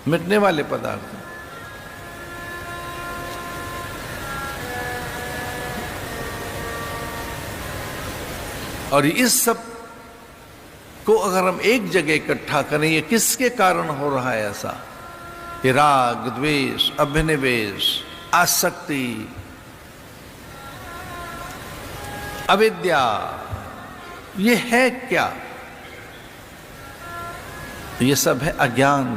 मिटने वाले पदार्थ। और इस सब को अगर हम एक जगह इकट्ठा करें, ये किसके कारण हो रहा है ऐसा? ये राग, द्वेष, अभिनिवेश, आसक्ति, अविद्या, ये है क्या? ये सब है अज्ञान,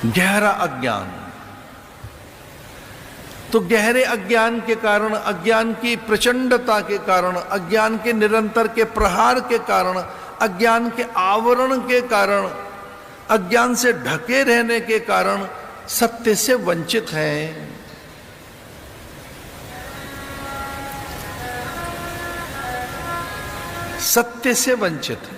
गहरा अज्ञान। तो गहरे अज्ञान के कारण, अज्ञान की प्रचंडता के कारण, अज्ञान के निरंतर के प्रहार के कारण, अज्ञान के आवरण के कारण, अज्ञान से ढके रहने के कारण सत्य से वंचित हैं। सत्य से वंचित है।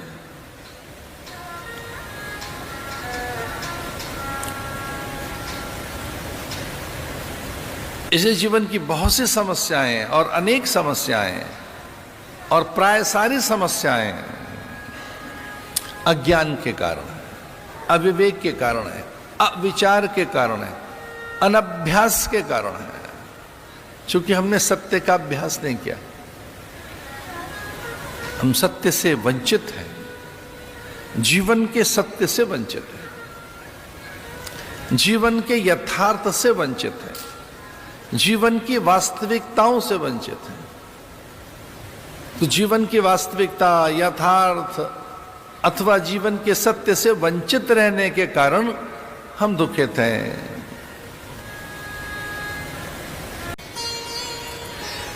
इसे जीवन की बहुत सी समस्याएं हैं और अनेक समस्याएं हैं, और प्राय सारी समस्याएं अज्ञान के कारण है, अविवेक के कारण है, अविचार के कारण है, अनभ्यास के कारण है। क्योंकि हमने सत्य का अभ्यास नहीं किया, हम सत्य से वंचित हैं, जीवन के सत्य से वंचित हैं, जीवन के यथार्थ से वंचित हैं, जीवन की वास्तविकताओं से वंचित हैं। तो जीवन की वास्तविकता, यथार्थ अथवा जीवन के सत्य से वंचित रहने के कारण हम दुखित हैं।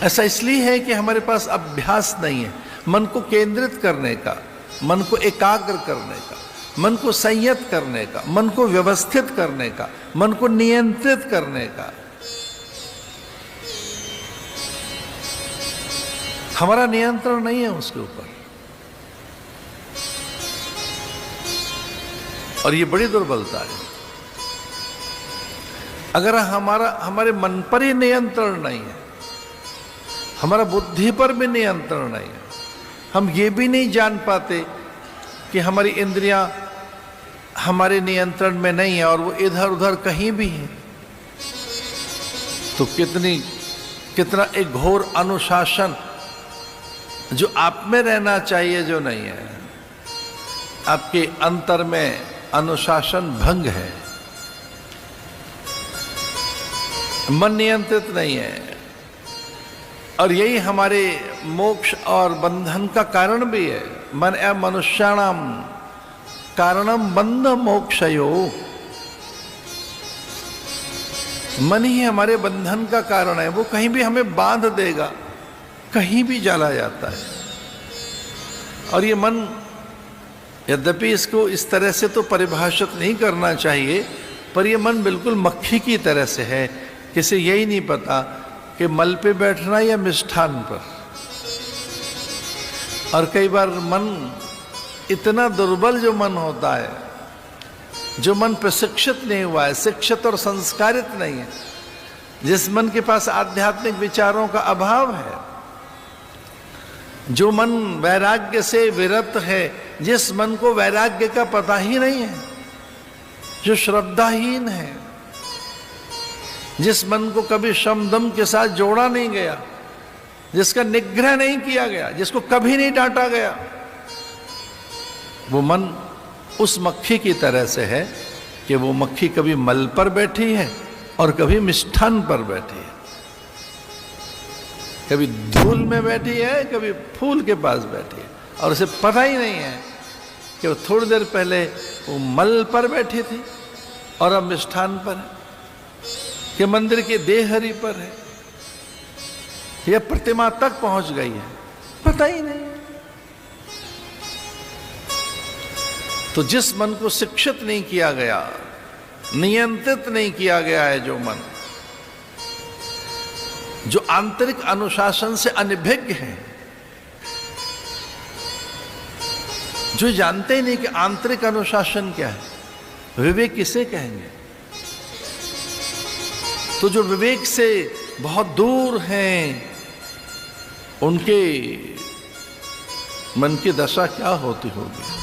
ऐसा इसलिए है कि हमारे पास अभ्यास नहीं है मन को केंद्रित करने का, मन को एकाग्र करने का, मन को संयत करने का, मन को व्यवस्थित करने का, मन को नियंत्रित करने का। हमारा नियंत्रण नहीं है उसके ऊपर, और ये बड़ी दुर्बलता है। अगर हमारे मन पर ही नियंत्रण नहीं है, हमारा बुद्धि पर भी नियंत्रण नहीं है, हम ये भी नहीं जान पाते कि हमारी इंद्रियां हमारे नियंत्रण में नहीं है और वो इधर उधर कहीं भी है, तो कितना एक घोर अनुशासन जो आप में रहना चाहिए जो नहीं है। आपके अंतर में अनुशासन भंग है, मन नियंत्रित नहीं है, और यही हमारे मोक्ष और बंधन का कारण भी है। मन मनुष्याणाम कारणम बंध मोक्षयो, मन ही हमारे बंधन का कारण है। वो कहीं भी हमें बांध देगा, कहीं भी चला जाता है। और ये मन, यद्यपि इसको इस तरह से तो परिभाषित नहीं करना चाहिए, पर ये मन बिल्कुल मक्खी की तरह से है। किसी यही नहीं पता कि मल पे बैठना या मिष्ठान पर। और कई बार मन इतना दुर्बल जो मन होता है, जो मन प्रशिक्षित नहीं हुआ है, शिक्षित और संस्कारित नहीं है, जिस मन के पास आध्यात्मिक विचारों का अभाव है, जो मन वैराग्य से विरत है, जिस मन को वैराग्य का पता ही नहीं है, जो श्रद्धाहीन है, जिस मन को कभी शम दम के साथ जोड़ा नहीं गया, जिसका निग्रह नहीं किया गया, जिसको कभी नहीं डांटा गया, वो मन उस मक्खी की तरह से है कि वो मक्खी कभी मल पर बैठी है और कभी मिष्ठान पर बैठी है, कभी धूल में बैठी है, कभी फूल के पास बैठी है, और उसे पता ही नहीं है कि वो थोड़ी देर पहले वो मल पर बैठी थी और अब मिष्ठान पर है, कि मंदिर के देहरी पर है, या प्रतिमा तक पहुंच गई है, पता ही नहीं। तो जिस मन को शिक्षित नहीं किया गया, नियंत्रित नहीं किया गया है, जो मन जो आंतरिक अनुशासन से अनभिज्ञ है, जो जानते ही नहीं कि आंतरिक अनुशासन क्या है, विवेक किसे कहेंगे। तो जो विवेक से बहुत दूर हैं, उनके मन की दशा क्या होती होगी।